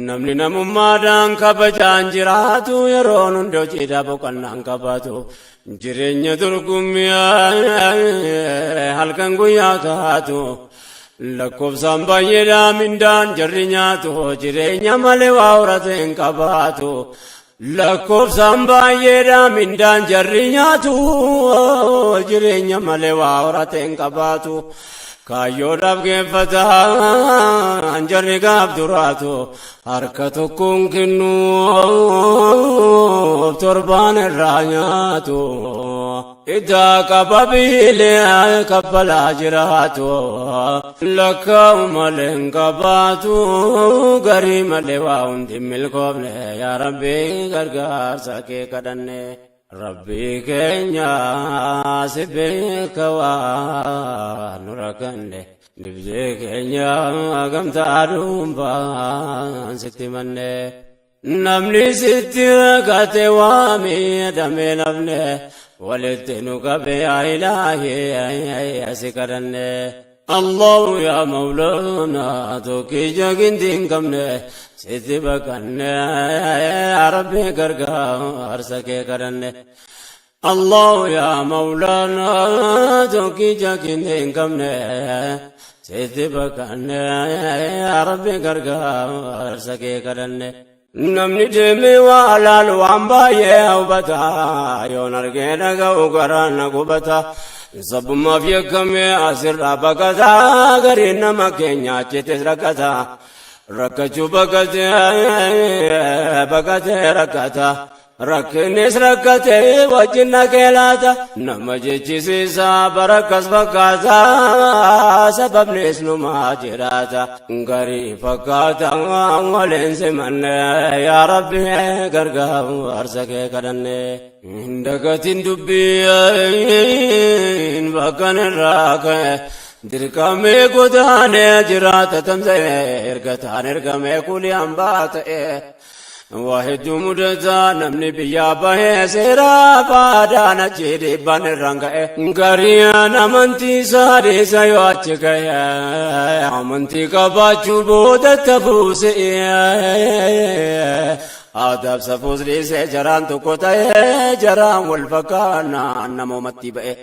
Namni namummaadhaan kabajaan jiraatu yeroon hundi hojiidhaa boqonnaan qabaatu. Jireenya dorgommii halkan guyyaa kaatu. Lakkoofsaan baay'eedhaa mindaan jarri nyaatu jireenya malee waa horate hin qabaatu. Lakkoofsaan baay'eedhaa mindaan jarri nyaatu jireenya malee waa horate hin qabaatu. Kaayyoodhaaf geeffataan jarri gaaf duraatu harka tokkoon kennuuf torbaan irraa nyaatu. Idaa qaba biilee kaffalaa jiraatu lakkaa'u malee hin qabaatu garii malee waa hundi milkoofne yaa Rabbi gargaarsa kee kadhanne. Rabbi keenya si beeka waan nu rakkanne dibdee keenya gamtaa dhuunfaan sitti manne. Namni sitti rakkate waa miidhamee nafne walitti nu qabe yaa Ilaahi asi kadhanne. Allahu yaa Mawlaana tokkicha ginti hin qabne sitti bakkanne yaa Rabbi gargaarsa kee kadhanne. Allahu yaa Mawlaana tokkicha ginti hin qabne sitti bakkanne yaa Rabbi gargaarsa kee kadhanne. namni deeme waa laalu waan baay'ee hubata yoon argee dhaga'u garaan na gubata sabbummaaf yakkame asirraa baqata gariin nama keenya achitis rakkata rakkachuu baqatee rakkata rakkinis rakkatee wajjin naqeelaata nama jechisiisa barakkas fakkaata sababnis numaa jiraata garii fakkaata waliin simanne yaa rabbi gargaaru arsa kee kadhanne dagatiin dubbiin bakkan irraa ka'e dirqamee godaanee jiraata tamsa'e ergataan ergamee kulii hambaa ta'e واحد مدتا نمني بيا باه سيرا فادانا جيدي بان رنگا غريانا منتي ساري سيواتش گيا منتي کا باچو بود تفوس آداب سفوز لی سے جران تو کوتا ہے جران والفکانا نمو متی بئے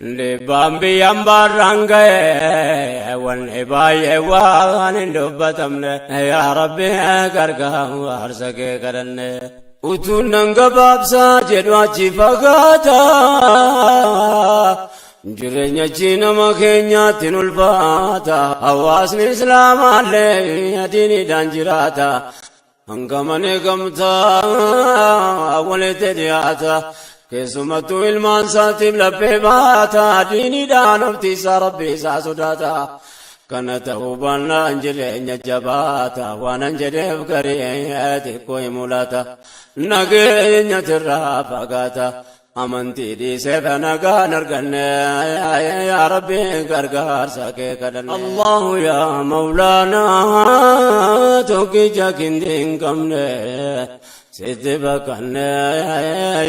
لبام بيامبار رنگے والنبائی وان دبتم یا ربی کرگاہ ورسکے کرنے اتون ننگا بابسا جدواچی فقاتا جرینیا چینا مکینیا تین الفاتا حواسن اسلام آلے دینی دانجراتا ہنگمنے گمتا اولی تدیاتا keessumattuu ilmaan isaatiif laphee baata diiniidhaan oftiisaa rabbi isaa sodaata kana ta'uu baannaan jireenya jabaata waanan jedheef garee xiqqoo hin mul'ata nageenya tirraa fagaata amantii dhiiseef nagaan arganne yaa rabbi gargaarsa kee kadhanne allahu yaa mawlaanaa tokkicha kindi hin qabne sitti bakkanne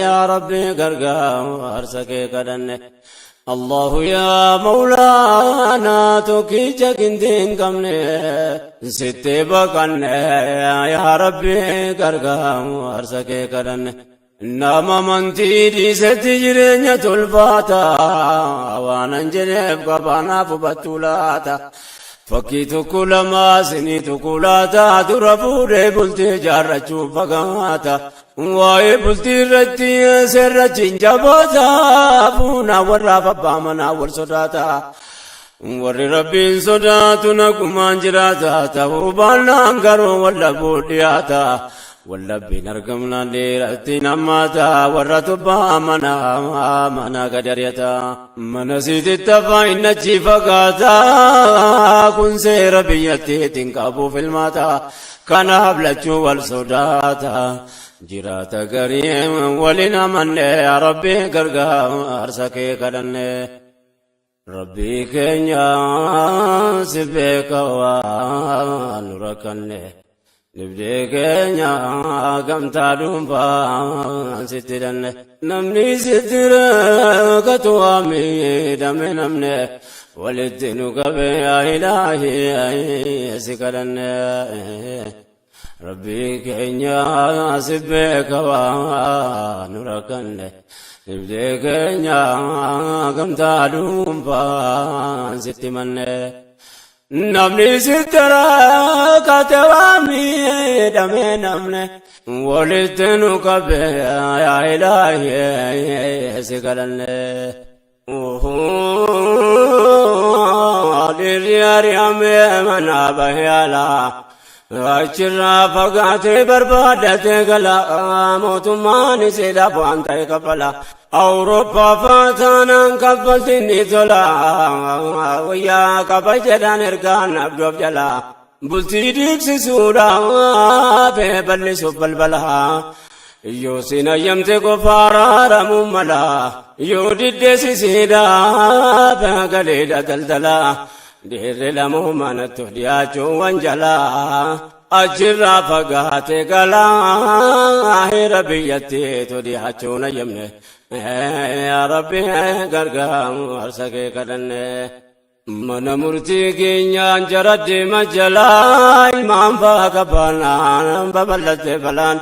yaa rabbi gargaarsa kee kadhanne allahu yaa mawlaanaa tokkicha kindi hin qabne sitti bakkanne yaa rabbi gargaarsa kee kadhanne nama amantii dhiisetti jireenya tolfaata waanan jedheef qabaanaaf hubattuu laata fakkii tokko lamaa sinii tokko laata dura fuudhee bultii jaarrachuuf fagaata waa'ee bultii irratti seerrachiin jabaata fuuna warraaf abbaa manaa wal sodaata warri rabbiin sodaatu nagumaan jiraata ta'uu baannaan garuu wallabuu dhiyaata wallabbiin argamnaan dheeratti nammaata warra tubbaa mana gadariyata mana siititti afaan innachi fagaata kun seera biyyattiitiin qabuuf ilmaata kanaaf lachuu wal sodaata jiraata garii waliin amanne rabbi gargaarsa kee kadhanne rabbi keenya si beeka waan nu rakkanne nibdee keenya gamtaa dhuunfaan sitti danne namni sitti rakkatu miidhame namne walitti nu qabe yaa ilaahi si kadhanne rabbi keenya si beeka waan nu rakkanne nibdee keenya gamtaa dhuunfaan sitti manne namni sitti rakkate waan miidhame namne walitti nu qabe yaa ilaahi si kadhanne dhiirri ari'ame mana bahe alaa achirraa fagaatee barbaadate gala mootummaan isiidhaaf waan ta'e kaffala awurooppaa faataanaan kaffaltiin ni tola wayyaa qaba jedhaan ergaan abdoof jala bultii diigsisuudhaaf bal'isuuf balbala yoo sin ayyamte qofa araaramuun mala yoo diddeessisiidhaaf galeedha daldala dhiirri lamuu manatti dhiyaachuu wanjalaa achirraa fagaate galaa hira biyyattiitu dhiyaachuun ayyamne yaa rabbi gargaarsa kee kadhanne mana murtii keenyaan jara deema jalaa ilmaan faa qabanaan babal'atte balaan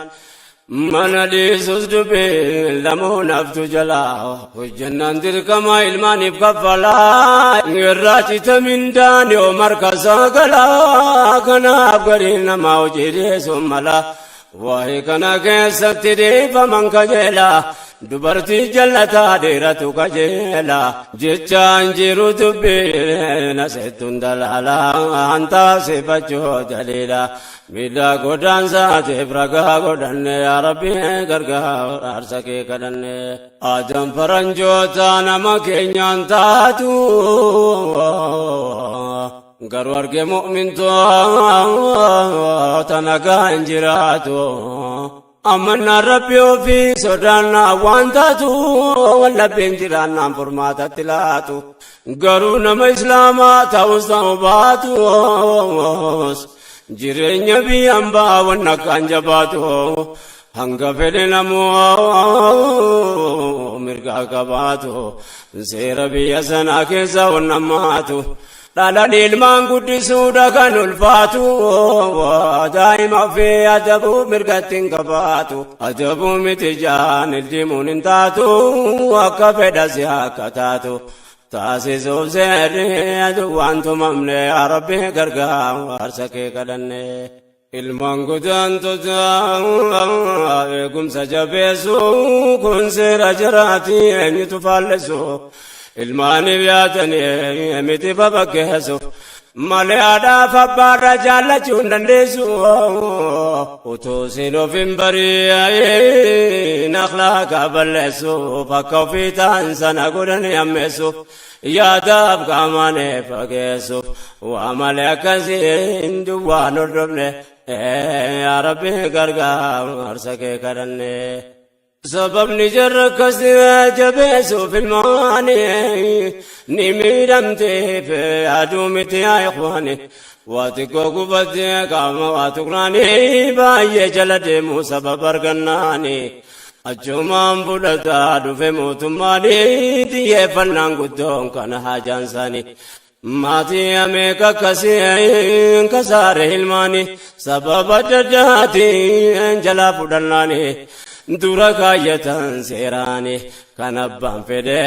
mana dhiisus dubbii lamuu naftu jalaa hojjannaan dirqama ilmaaniif kaffalaa irraa cita mindaan yoo markasaa galaa kanaaf gariin namaa hojii dhiyeessuun mala waa'ee kana keessatti dhiifaman kajeela dubartii jallataa dheeratu kajeela jechaan jiru dubbii naseettuun dalaala hantaasifachuu daliila miidhaa godaansaatiif ragaa godhanne yaa rabbi gargaarsa kee kadhanne aadan faranjoota nama keenyaan taatu garuu arge mu'mintoota nagaa hin jiraatu amanna rabbi ofii sodaannaa waan taatu wallabbiin jiraannaan furmaatatti laatu garuu nama islaamaa ta'us ta'u baatus jireenya biyyaan baawwan akkaan jabaatu hanga fedhe namoo mirgaa qabaatu seera biyya sanaa keessa wannammaatu dhalaan ilmaan guddisuudha kan ulfaatu daa'ima fi adabuu mirgatti hin qabaatu adabuu miti jaan ildimuun hin taatu akka fedha si akka taatu taasisuuf seerri waan tumamne yaa rabbi gargaarsa kee kadhanne ilmaan gudaantota eegumsa jabeessu kun seera jiraati eenyutu faalleessu ilmaaniif yaadanii miti babakkeessu malee haadhaaf abbaarra jaallachuu hin dandeessu utuu siin of hin bari'in akhlaaqa balleessuuf akka ofii ta'an sana godhanii ammeessuuf yaadaaf qaamaan fageessuuf waa malee akkasiin duwwaan hordofne yaa rabbi gargaarsa kee kadhanne sababni jarra akkasi jabeessuuf ilmaani ni miidhamteef yaaduu miti yaa ikhwaani waa xiqqoo gubatte qaama waa tuqnaani baay'ee jala deemuu sababa argannaani achumaan fudhataa dhufe mootummaani xiyyeeffannaan guddoon kana haajaan isaanii maatii ameeka akkasii kasaare ilmaani sababa adda addaatiin jalaa fudhannaani dura kaayyatan seeraani kan abbaan fedhe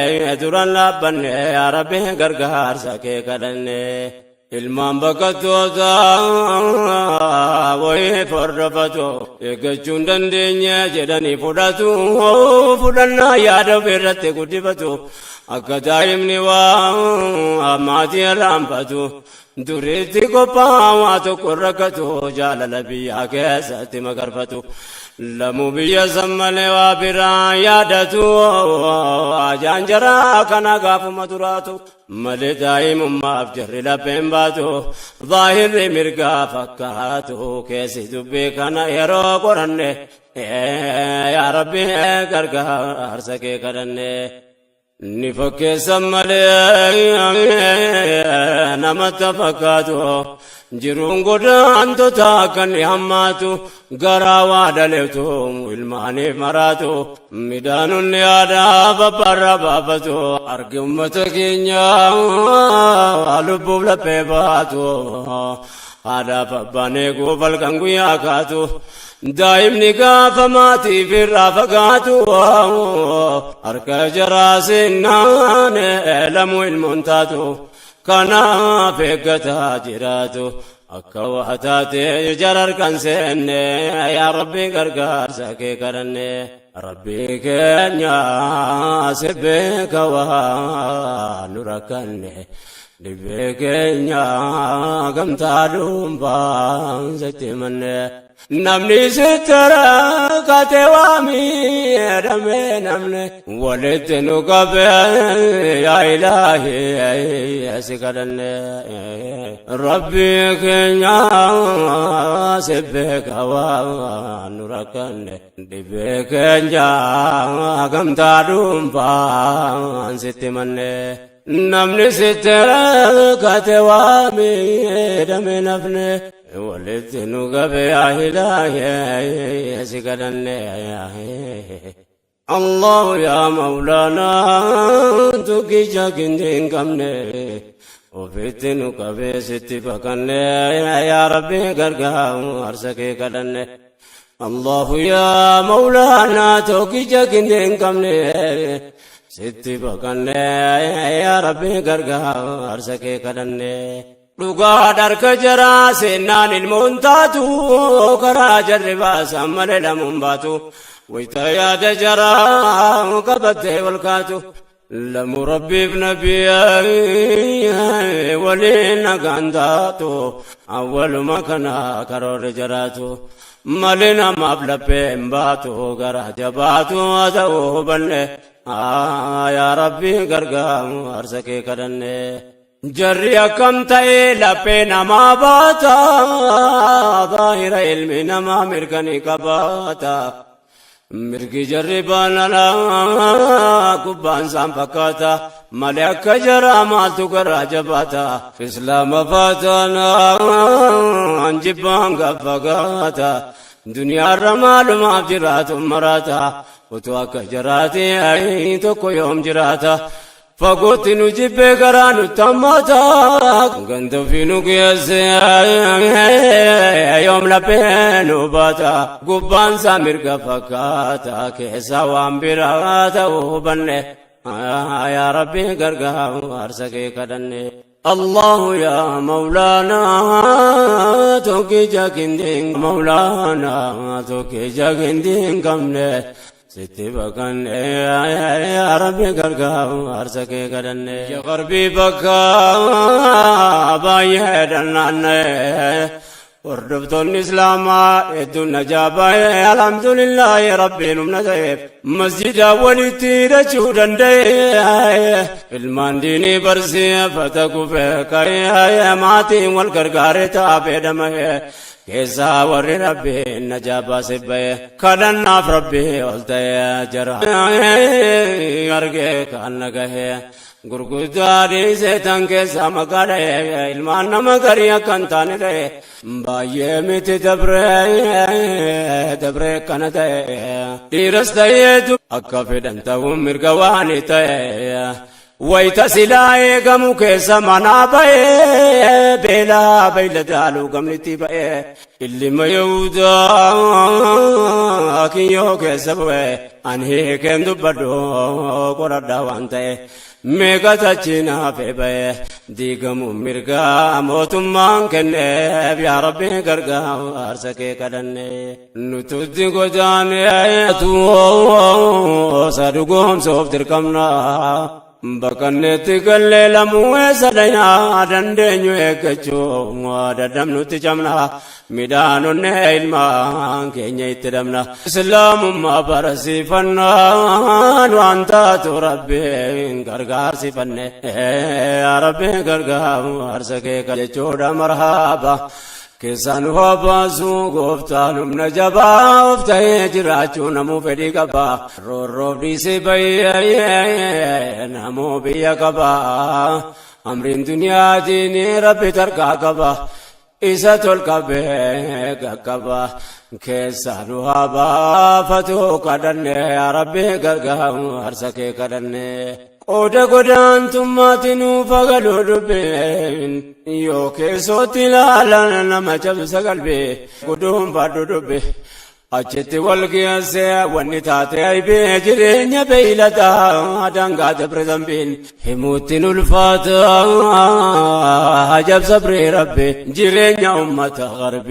duran laabbanne yaa rabbi gargaarsa kee kadhanne ilmaan bakkattoota wayii fordofatu eeggachuu hin dandeenye jedhanii fudhannaa yaada ofirratti guddifatu akka daa'imni waa maatii irraanfatu duriitti qophaa waa tokko rakkatu jaalala biyyaa keessatti magarfatu lamu biyya sammalee waa biraa yaadatu ajaan jaraa kana gaafuma turaatu malee daa'imummaaf jarri lapheen baatu zaahirri mirgaa fakkaatu keessi dubbii kana yeroo qoranne yaa rabbi gargaarsa kee kadhanne ni fakkeessan malee namatti fakkaatu jiruun godaantota kan hammaatu garaa waa dhaleetu ilmaaniif maraatu midhaanun yaadaa babbarra baafatu argi ummata keenya lubbuuf laphee baatu haadhaaf abbaan eeguuf halkan guyyaa kaatu daa'imni gaafa maatiif irraa fagaatu harka jaraa seennaan lamuu ilmoon taatu kanaaf eeggataa jiraatu akka waa taate jara harkan seenne yaa rabbi gargaarsa kee kadhanne rabbi keenya si beeka waa nu rakkanne dhibbee keenya gamtaa dhuunfaan sitti manne namni sittara kate waa miidhame namne walitti nu qabe yaa ilaahi si kadhanne rabbi keenya si beeka waa nu rakkanne dhibbee keenya gamtaa dhuunfaan sitti manne namni sittara kate waa miidhame namne walitti nu qabe yaa ilaahi si kadhanne allahu yaa mawlaanaa tokkicha kindi hin qabne ofitti nu qabe sitti bakanne yaa rabbi gargaarsa kee kadhanne allahu yaa mawlaanaa tokkicha kindi hin qabne sitti bakanne yaa rabbi gargaarsa kee kadhanne dhugaa dharka jaraa seenaan ilmoon taatu karaa jarri baasan malee lamuun baatu wayita yaada jaraa qabattee wal kaatu lamu rabbiif nabiyyaa waliin nagaan taatu awwaluma kana karoorri jaraatu malee namaaf laphee hin baatu garaa jabaatu haa ta'u hubanne yaa rabbi gargaaru harsa kee kadhanne. Jarri akkam ta'e laphee namaa baata zaahira ilmi namaa mirkanii qabaata mirgi jarri baanalaa gubbaan isaan fakkaata malee akka jaraa maaltu garaa jabaata islaama faatanaan jibbaan gaffagaata duniyaarra maalumaaf jiraatu maraata utuu akka jaraate tokko yoom jiraata fagootti nu jibbee garaa nutti hammaata ganda ofii nu geesse yoom laphee nu baata gubbaan isaa mirga fakkaata keessa waan biraa ta'uu hubanne yaa rabbi gargaaru harsa kee kadhanne. الله يا مولانا توكي جاكندين مولانا توكي جاكندين كمنه ستي بكن يا ربي غرغاو ارسك كدن يا غربي بكا باي هدنان وردفتون اسلام ادون نجابا الحمد لله ربي نمنزيب مسجد ولتي رجودن دي علمان ديني برسي فتكو فكايا ماتي والغرغار تابدمه كيسا ور ربي نجابا سبه كدناف ربي ولتيا جرا ارگه كانگه gurguddaadhi seetan keessa maqaadha ilmaan nama garii kan taane ta'e baay'ee miti dabree kana ta'e dhiiras ta'eetu akka fedhan ta'uun mirga waan ta'e wayita silaa eegamu keessa manaa ba'e beelaa beeyladaaluu gamnitti ba'e illima yahudaa kiyyoo keessa bu'e ani hiikeen dubbadhu qoradhaa waan ta'e meeqa tachinaaf eeba'e diigamu mirga mootummaan kenneef yaa rabbi gargaaru harsa kee kadhanne nututti godaaneetu sadugoomsoof dirqamna bakkanneetti gallee lamuu eessa dhayaa dandeenyu eeggachuu dadhabnutti cabna midhaanonne ilmaan keenya itti dhabna islaamummaa barsiifannaan waan taatu rabbiin gargaarsifanne yaa rabbi gargaaru harsa kee jechuudha marhaaba keessaan hoobaasu gooftaan humna jabaa of ta'ee jiraachuu namuu fedhii qaba roorroof dhiisee bayyee namuu biyya qaba amriin duniyaatiin rabbi tarkaa qaba isa tolqabee qaqqaba keessaan hoobaafatuu kadhanne yaa rabbi gargaaru harsa kee kadhanne Oda godaantummaatiin fagaluu dubbeen yoo keessootti ilaalan nama cabsa qalbii guduun baaduu dubbe achitti wal geessee wanni taate aybee jireenya beeyladaa dangaa dabre zambiin himuuttiin ulfaata ajab sabree rabbe jireenya ummata garbe.